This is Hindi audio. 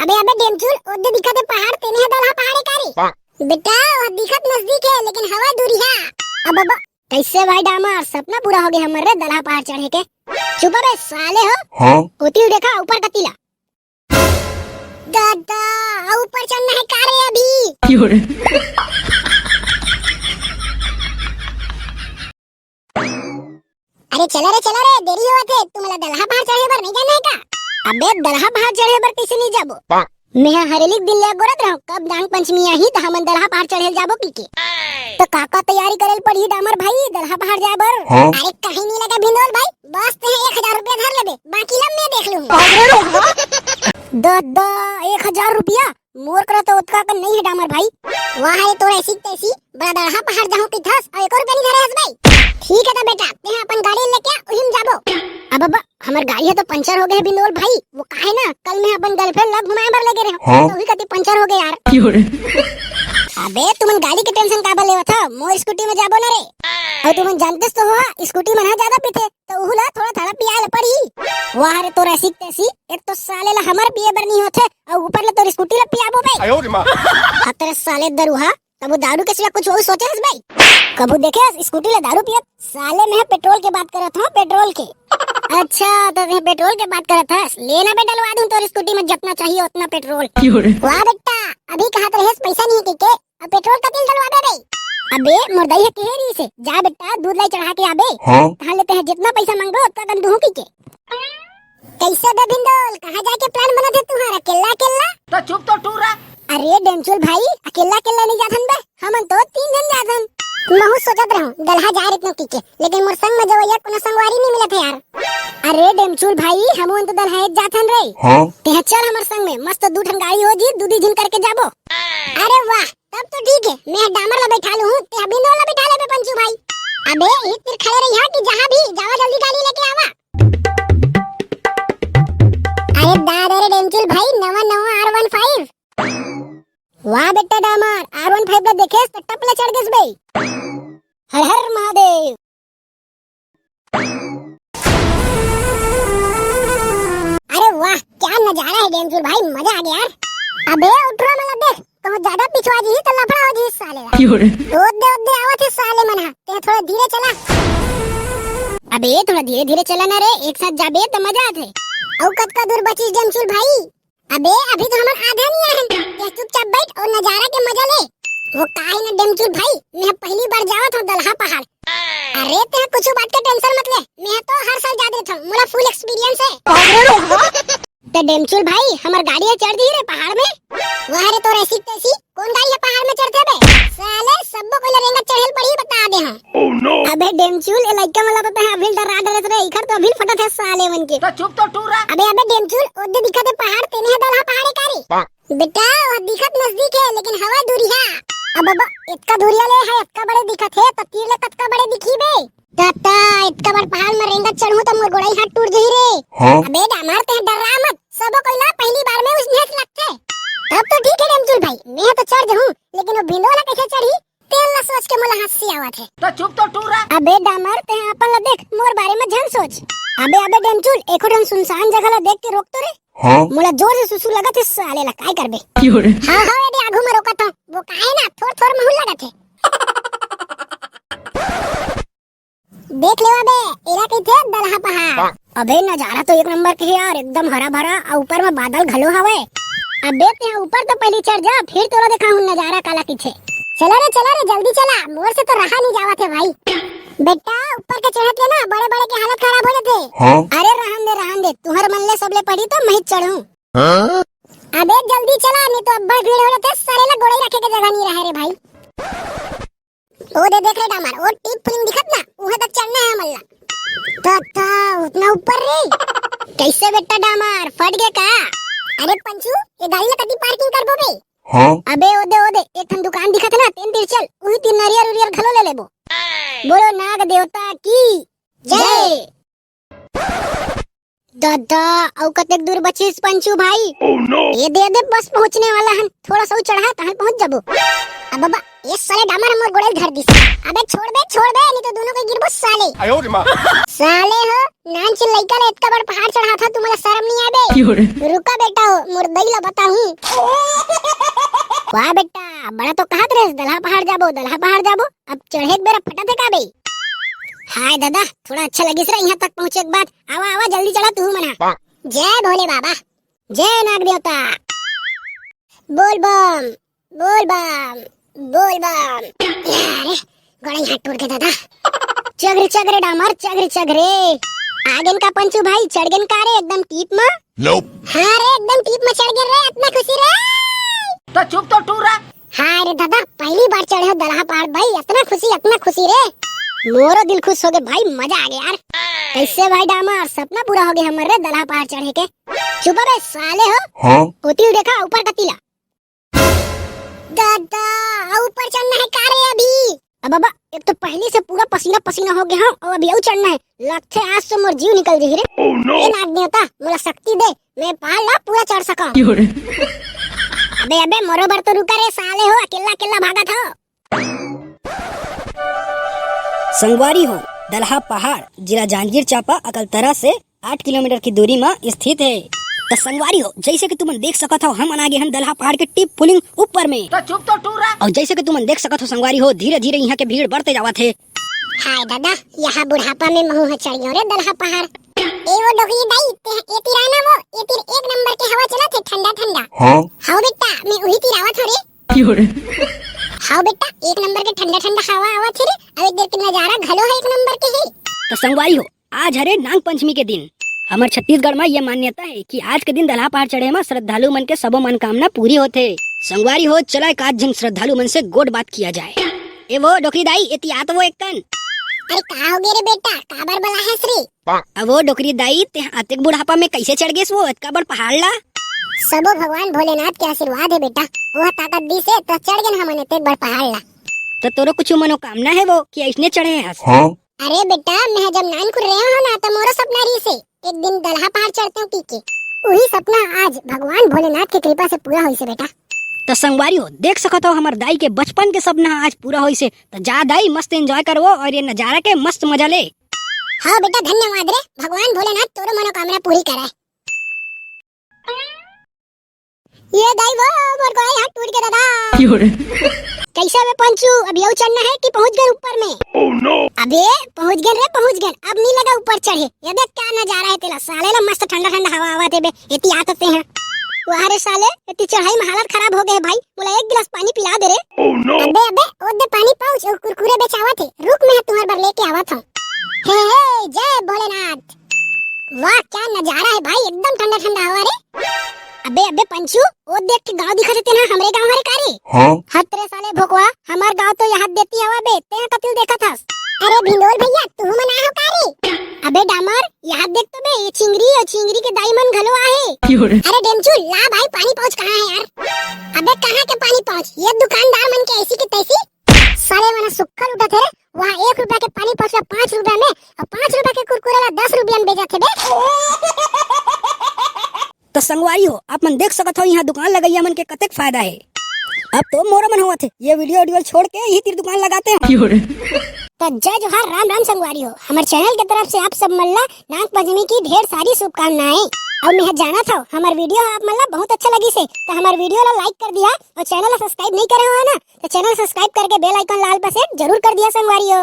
अबे अबे डेमचूल ओदे दिखत है पहाड़ तेने दलहा पहाड़े कारी बेटा वो दिखत नजदीक है लेकिन हवा दूरी है। अब कैसे भाई डामर सपना पूरा हो गया हमारे दलहा पहाड़ चढ़े के। चुप बे साले हो। हाँ? कोतिल देखा ऊपर का टीला दादा ऊपर चढ़ना है कारे अभी। अरे चला रे देरी होत है तुम्हाला दलहा पहाड़ चढ़े बर नहीं जाना है का? अबे दलहा पहाड़ चढ़े बर कैसे नहीं जाबो? मैं हरेलिक दिन ले गोरत रहूं कब नाग पंचमी आही त हमन दलहा पहाड़ चढ़े जाबो की के। तो काका तैयारी करेल पड़ी डामर भाई दलहा पहाड़ जाए बर। हाँ? अरे कहीं नहीं लगा भिंडोल भाई बस ते 1000 रुपया धर लेबे बाकी लब मैं देख लूं। दादा 1000 रुपया मोर करा तो उतका का नहीं है डामर भाई। वहां है तो ऐसी तैसी बड़ा दलहा पहाड़ जाऊं की थस और 1 रुपया नहीं धरे हस भाई। ठीक है तो बेटा ते अपन गाड़ी लेके उहिम जाबो। अब हमार गाड़ी है तो पंचर हो गए बिंदोल भाई वो काहे ना कल मैं अपन गर्लफ्रेंड लब घुमाए बर लगे रहे। हाँ? तो ही कति पंचर हो गए यार। अबे तुमन गाड़ी के टेंशन काबर लेवत था मोर स्कूटी में जाबो ना रे। और तुमन जानतेस तो हो स्कूटी में ना ज्यादा पीते तो उहुला थोड़ा थोड़ा पियाल पड़ी। वाह रे तोरा ऐसी तैसी एक तो साले ला हमार पिए बर नहीं होथे और ऊपर ले तोर स्कूटी ला पियाबो भाई। आयो रे मां तेरे साले दरुहा कबू दारू के सिवा कुछ और सोचे हस भाई। कबू देखे स्कूटी ले दारू पियत साले मैं पेट्रोल के बात करत हूं पेट्रोल के। अच्छा तो मैं पेट्रोल के बात करत हस लेना बे डलवा दूं तोर स्कूटी में जितना चाहिए उतना पेट्रोल। वाह बेटा अभी कहा तो हेस पैसा नहीं है के अब पेट्रोल का तेल डलवा दे भाई। अबे मुर्दाई है केहरी से जा बेटा दूध लाई चढ़ा के आबे। हाँ? कहा लेते हैं जितना पैसा मांगो उतना कम दूं की के। कैसे बे भिंडोल कहां जाके प्लान बना दे तुम्हारा केला केला तो चुप तो टूरा। अरे डेमचुल भाई अकेला अकेला नहीं जाथन बे हमन तो 3 जन जाथन। महू सोचत रहूं दलहा जा रहे टीके लेकिन मोर संग में जवैया कोनो संगवारी नहीं मिलत है यार। अरे डेमचुल भाई हमन तो दलहा जाथन रे। हाँ? ते चल हमर संग में मस्त 2 ठन गाड़ी हो जी 2 दिन करके जाबो। अरे वाह तब तो ठीक है मैं डामर ला बैठा लूं ते बिंदो ला बैठा ले बे पंचू भाई। अबे एक तीर खड़े रही कि जहां भी जावा जल्दी गाड़ी लेके आवा। अरे दादा रे डेमचुल भाई नवा R15 वाह बेटा डामर R15 ला देखे तो टपला चढ़ गस बे। हर हर महादेव। अरे वाह क्या नजारा है डेमचुल भाई मजा आ गया यार। अबे उठरा मला देख तो ज्यादा पिछवा जी तो लफड़ा हो जी साले ला। ओदे आवत है साले मन ते थोड़ा धीरे चला। अबे थोड़ा धीरे धीरे चला ना रे एक साथ जाबे तो मजा आथे। औ कत का दूर बची डेमचुल भाई। अबे अभी तो हमर आधा नहीं आहन ते चुपचाप बैठ और नजारा के मजा ले। वो काहे ना डेमचुल भाई मैं पहली बार जावत हूं दलहा पहाड़। अरे ते कुछ बात का टेंशन मत ले मैं तो हर साल जा देत हूं मोला फुल एक्सपीरियंस है। ते डेमचुल भाई हमर गाड़ी चढ़ दी रे पहाड़ में। वाह रे तो ऐसी तैसी कौन गाड़ी है पहाड़ में चढ़ते बे साले सबको कोई रेंगा चढ़ेल पड़ी बता दे हम। ओह नो अबे डेमचुल ए लइका मला तो है अभी डरा डरत रे इखर तो अभी फटत है साले मन के। तो चुप तो टूरा। अबे डेमचुल ओदे दिखत है पहाड़ तेने दलहा पहाड़े कारी बेटा वो दिखत नजदीक है लेकिन हवा दूरी है। अब इतना दूरिया ले है इतना बड़े दिखत है तो तीर ले कतका बड़े दिखी बे टाटा इतना बड़ पहाड़ में रेंगा चढ़ूं तो मोर गोड़ाई हाथ टूट जही रे। हाँ? अबे डामर ते डरा मत सब कोई ला पहली बार में उसने लगते तब तो ठीक है डेमचुल भाई मैं तो चढ़ जाऊं लेकिन वो भिंडोला कैसे चढ़ी तेल ला सोच के मोला हंसी आवत है। तो चुप तो टूरा। अबे डामर ते अपन ला देख मोर बारे में झन सोच। अबे डेमचुल एको ठन सुनसान जगह ला देख के रोक तो रे। हाँ? मोला जोर से सुसु लगत है साले ला काय करबे। हां एडी आगू में रोकत हूं वो काहे ना थोड़ महू लगत है। देख ले अबे एरा कइथे दलहा पहाड़। अबे नजारा तो एक नंबर के है यार एकदम हरा भरा और ऊपर में बादल घलो हवे। अबे ते ऊपर तो पहले चढ़ जा फिर तोरा देखा हूं नजारा काला किछे। चला रे जल्दी चला मोर से तो रहा नहीं जावत है भाई। बेटा ऊपर के चढ़त ले ना बड़े के हालत खराब हो जाते। हाँ? अरे रहन दे तुहर मन ले सबले पड़ी तो मैं चढ़ूं। हाँ? अबे जल्दी चला नहीं तो अब्बड़ भीड़ हो जाते सारे ला गोड़ाई रखे के जगह नहीं रहे रे भाई। ओ दे देख रे डामर ओ टिप फिल्म दिखत ना उहे तक चढ़ना है मल्ला। तो उतना ऊपर रे कैसे बेटा डामर फट गए का? अरे पंचू ये गाड़ी ला कदी पार्किंग करबो बे। हाँ? अबे ओदे एक ठन दुकान दिखत ना तेन तीर चल उही तीन नारियल घलो ले लेबो। बोलो नाग देवता की जय। दादा औ कतेक दूर बचिस पंचू भाई। ओह नो ये दे बस पहुंचने वाला हन थोड़ा सा चढ़ा तहां पहुंच जाबो। अब ये साले डामर हमर गोड़े धर दिस। अबे छोड़ बे नहीं तो दोनों को गिरबो साले। साले हो नान से लइका ले इतना बड़ पहाड़ चढ़ा था, तुम्हारा शर्म नहीं आबे? रुका बेटा हो मुर्दई ला बताऊं। वाह बेटा बड़ा तो कहत रे दलहा पहाड़ जाबो अब चढ़े एक बेरा फटा थे का बे। हाय दादा थोड़ा अच्छा लगिस रे यहाँ तक पहुँचे के बाद। आवा जल्दी चला तू मना। जय भोले बाबा, जय नाग देवता, बोल बम बोल बम बोल बम। अरे गड़ा यहाँ टूट गया दादा। चग रे डामर चग रे। आगेन का पंचू भाई चढ़ गेन का रे एकदम टीप में। हाँ रे एकदम टीप में चढ़ गए रे, इतना खुशी रे। तो चुप तो टूरा। हाँ रे दादा पहली बार चढ़े हो दलहा पहाड़ भाई, इतना खुशी रे। मोरो दिल खुश हो गए भाई, मजा आ गया यार। कैसे भाई डामर सपना पूरा हो गया हमारे दलहा पहाड़ चढ़े के। चुप बे साले हो। हाँ? उतिल देखा ऊपर का टीला। दादा ऊपर चढ़ना है का रे अभी? अब बाबा एक तो पहले से पूरा पसीना हो गया और अभी और चढ़ना है। लगते आज तो मोर जीव निकल जाही रे। ये नाग देवता मोला शक्ति दे, मैं पहाड़ ला पूरा चढ़ सका। अबे मोरो बर तो रुका रे साले हो, अकेला भागा था। संगवारी हो दलहा पहाड़ जिला जांजगीर चांपा अकलतरा से 8 किलोमीटर की दूरी में स्थित है। तो संगवारी हो जैसे कि तुम देख सकत हो हम आगे हम दलहा पहाड़ के टिप पुलिंग ऊपर में। तो चुप तो टूरा। और जैसे कि तुम देख सकत हो संगवारी हो धीरे धीरे यहाँ के भीड़ बढ़ते जावत है। हाय दादा यहाँ बुढ़ापा में महू चढ़ियो रे दलहा पहाड़। ए वो डोगी दाई ए तिराना वो ए तिर एक नंबर के हवा चला थे ठंडा। हां बेटा मैं वही तिरावत हो रे। हाँ बेटा एक नंबर के ठंडा हवा आवा थे रे। अब एक देर के नजारा घलो है एक नंबर के है। तो संगवारी हो आज हरे नाग पंचमी के दिन हमारे छत्तीसगढ़ में ये मान्यता है कि आज के दिन दलहा पहाड़ चढ़े में श्रद्धालु मन के सबो मनोकामना पूरी होते। संगवारी हो चला एक आज झन श्रद्धालु मन से गोड बात किया जाए। ए वो डोकरी दाई एती आत वो एक कन। अरे का हो गए रे बेटा काबर बला है श्री? अब वो डोकरी दाई ते आतेक बुढ़ापा में कैसे चढ़ गए वो इतना बड़ पहाड़ ला? सबो भगवान भोलेनाथ के आशीर्वाद है बेटा, वो ताकत दी से तो चढ़ गए हमने ते बड़ पहाड़ ला। तो तोरो कुछ मनोकामना है वो कि ऐसने चढ़े हैं? हाँ? अरे बेटा मैं जब नान खुल रहे हो ना तो मोरा सपना रही से एक दिन दलहा पहाड़ चढ़ते हूँ टीके। वही सपना आज भगवान भोलेनाथ की कृपा से पूरा हुई से बेटा। तो संगवारी हो देख सकत हो हमार दाई के बचपन के सपना आज पूरा हुई से। तो जा दाई मस्त एंजॉय करो और ये नजारा के मस्त मजा ले। हाँ बेटा धन्यवाद रे, भगवान भोलेनाथ तोरो मनोकामना पूरी करे। ये दाई वो मोर गोड़ा हाथ टूट गया दादा। कैसा में पंचू अभी और चढ़ना है कि पहुंच गए ऊपर में? oh, no. अबे पहुंच गए अब नहीं लगा ऊपर चढ़े। ये देख क्या नजारा है तेरा साले ना मस्त ठंडा हवा आवा थे बे इतनी आते हैं। वाह रे साले इतनी चढ़ाई में हालत खराब हो गए भाई, बोला एक गिलास पानी पिला दे रे। oh, no. अबे ओदे पानी पाउच और कुरकुरे बेचावा थे, रुक मैं तुम्हारे बार लेके आवा था। हे जय भोलेनाथ। वाह क्या नजारा है भाई, एकदम ठंडा हवा रे। अबे पंचू वो देख के गांव दिखा देते ना हमरे गांव हरे कारे। हाँ? हद तेरे साले भोकवा हमार गांव तो यहाँ देती हवा बे ते कतिल देखा था। अरे भिंडोल भैया तू मना हो कारे। अबे डामर यहाँ देख तो बे ये चिंगरी के दाई मन घलो आहे। अरे डेमचू ला भाई पानी पाउच कहाँ है यार? अबे कहाँ के पानी पाउच, ये दुकानदार मन के ऐसी की तैसी साले मना सुक्खल उठा थे। वहाँ 1 रुपया के पानी पाउच 5 रुपया में और 5 रुपया के कुरकुरे ला 10 रुपया में बेचा थे बे। तो संगवारी हो आप मन देख सकत हो यहाँ दुकान लगाइया मन के कतेक फायदा है। अब तो मोरा मन हुआ थे ये वीडियो छोड़ के यही तीर दुकान लगाते हैं। तो जय जोहार राम संगवारी हो, हमारे चैनल की तरफ से आप सब मल्ला नाग पंचमी की ढेर सारी शुभकामनाएं। और मैं जाना था हमारे वीडियो आप मल्ला बहुत अच्छा लगी से तो हमारे वीडियो ला लाइक कर दिया और चैनल सब्सक्राइब नहीं करे हो ना तो चैनल सब्सक्राइब करके बेल आइकन लाल पर सेट जरूर कर दिया संगवारी हो।